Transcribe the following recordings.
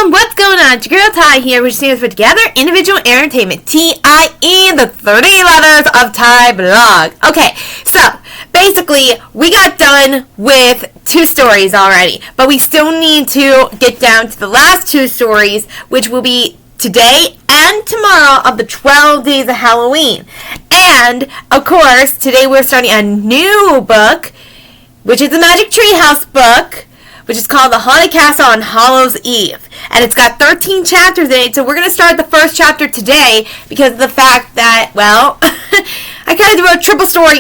everyone, what's going on? It's your girl T.I.E here, which stands for Together Individual Entertainment. T.I.E, the 30 letters of T.I.E blog. Okay, so basically we got done with 2 stories already, but we still need to get down to the last 2 stories, which will be today and tomorrow of the 12 days of Halloween. And of course, today we're starting a new book, which is the Magic Treehouse book, which is called The Haunted Castle on Hallows Eve. And it's got 13 chapters in it, so we're going to start the first chapter today because of the fact that, well, I kind of do a triple story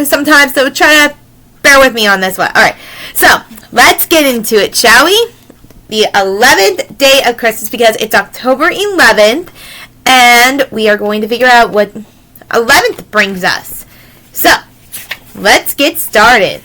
sometimes, so try to bear with me on this one. Alright, so let's get into it, shall we? The 11th day of Christmas, because it's October 11th, and we are going to figure out what 11th brings us. So, let's get started.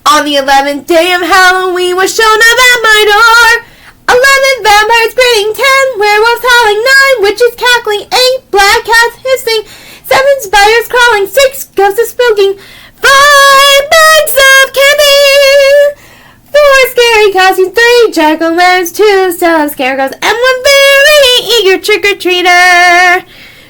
On the 11th day of Halloween was shown up at my door 11 vampires grinning, 10 werewolves howling, 9 witches cackling, 8 black cats hissing, 7 spiders crawling, 6 ghosts spooking, 5 bags of candy, 4 scary costumes, 3 jack-o'-lanterns, 2 stuffed scarecrows, and 1 very eager trick-or-treater.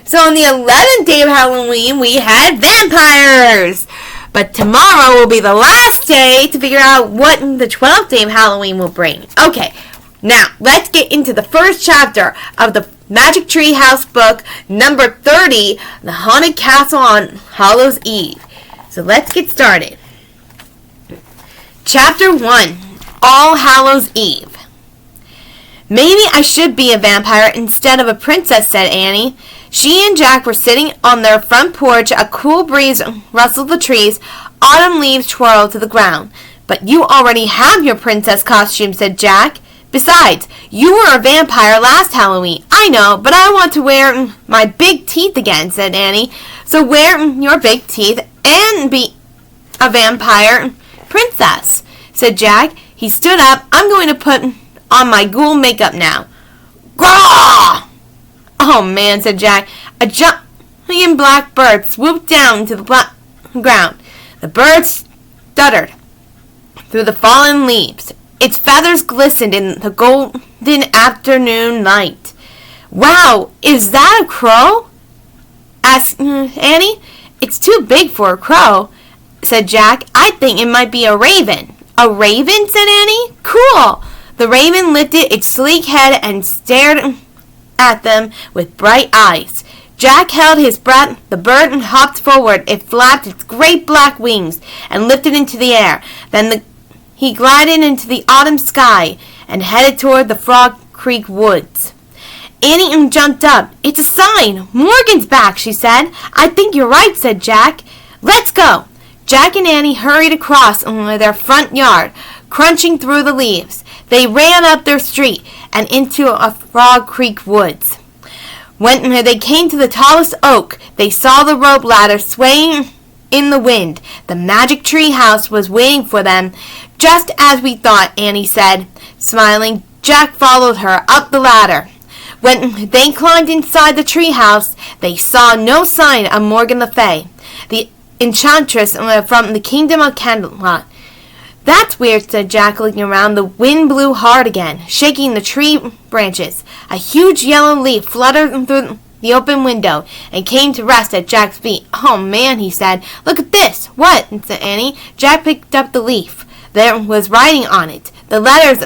So on the 11th day of Halloween, we had vampires. But tomorrow will be the last day to figure out what the 12th day of Halloween will bring. Okay, now let's get into the first chapter of the Magic Treehouse book, number 30, The Haunted Castle on Hallows Eve. So let's get started. Chapter 1, All Hallows Eve. Maybe I should be a vampire instead of a princess, said Annie. She and Jack were sitting on their front porch. A cool breeze rustled the trees. Autumn leaves twirled to the ground. But you already have your princess costume, said Jack. Besides, you were a vampire last Halloween. I know, but I want to wear my big teeth again, said Annie. So wear your big teeth and be a vampire princess, said Jack. He stood up. I'm going to put on my ghoul makeup now. Graw! Oh man, said Jack. A giant black bird swooped down to the ground. The bird stuttered through the fallen leaves. Its feathers glistened in the golden afternoon light. Wow, is that a crow? Asked Annie. It's too big for a crow, said Jack. I think it might be a raven. A raven, said Annie. Cool. The raven lifted its sleek head and stared at them with bright eyes. Jack held his breath. The bird hopped forward. It flapped its great black wings and lifted into the air. Then he glided into the autumn sky and headed toward the Frog Creek woods. Annie jumped up. It's a sign. Morgan's back, she said. I think you're right, said Jack. Let's go. Jack and Annie hurried across their front yard, crunching through the leaves. They ran up their street and into a Frog Creek woods. When they came to the tallest oak, they saw the rope ladder swaying in the wind. The magic tree house was waiting for them. Just as we thought, Annie said, smiling. Jack followed her up the ladder. When they climbed inside the tree house, they saw no sign of Morgan Le Fay, the enchantress from the kingdom of Camelot. That's weird, said Jack, looking around. The wind blew hard again, shaking the tree branches. A huge yellow leaf fluttered through the open window and came to rest at Jack's feet. Oh, man, he said. Look at this. What? said Annie. Jack picked up the leaf. There was writing on it. The letters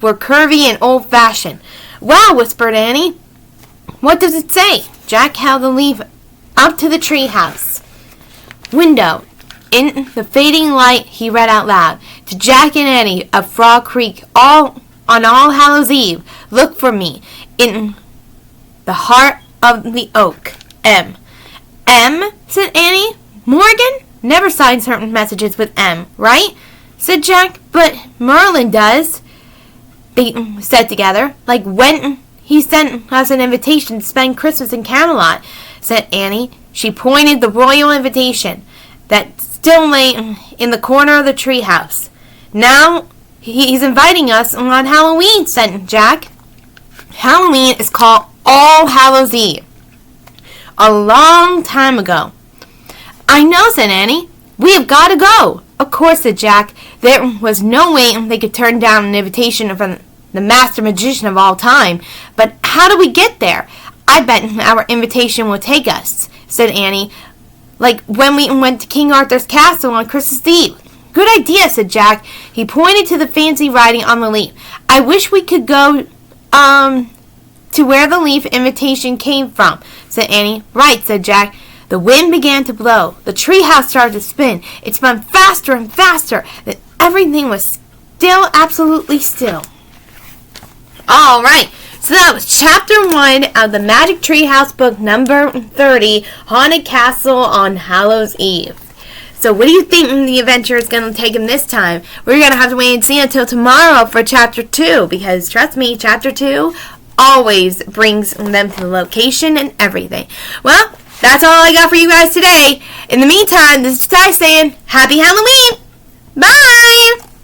were curvy and old-fashioned. Wow, whispered Annie. What does it say? Jack held the leaf up to the tree house window. In the fading light, he read out loud. To Jack and Annie of Frog Creek, on All Hallows Eve, look for me in the heart of the oak. M. M, said Annie. Morgan never signs her messages with M, right? Said Jack. But Merlin does, they said together. Like when he sent us an invitation to spend Christmas in Camelot, said Annie. She pointed the royal invitation that still lay in the corner of the treehouse. Now he's inviting us on Halloween, said Jack. Halloween is called All Hallows Eve. A long time ago. I know, said Annie. We have got to go. Of course, said Jack. There was no way they could turn down an invitation from the master magician of all time. But how do we get there? I bet our invitation will take us, said Annie. Like when we went to King Arthur's castle on Christmas Eve. Good idea, said Jack. He pointed to the fancy writing on the leaf. I wish we could go, to where the leaf invitation came from, said Annie. Right, said Jack. The wind began to blow. The treehouse started to spin. It spun faster and faster. Then everything was still, absolutely still. All right. So that was Chapter 1 of the Magic Treehouse book number 30, Haunted Castle on Hallows Eve. So what do you think the adventure is going to take him this time? We're going to have to wait and see until tomorrow for Chapter 2, because trust me, Chapter 2 always brings them to the location and everything. Well, that's all I got for you guys today. In the meantime, this is T.I.E saying, Happy Halloween! Bye!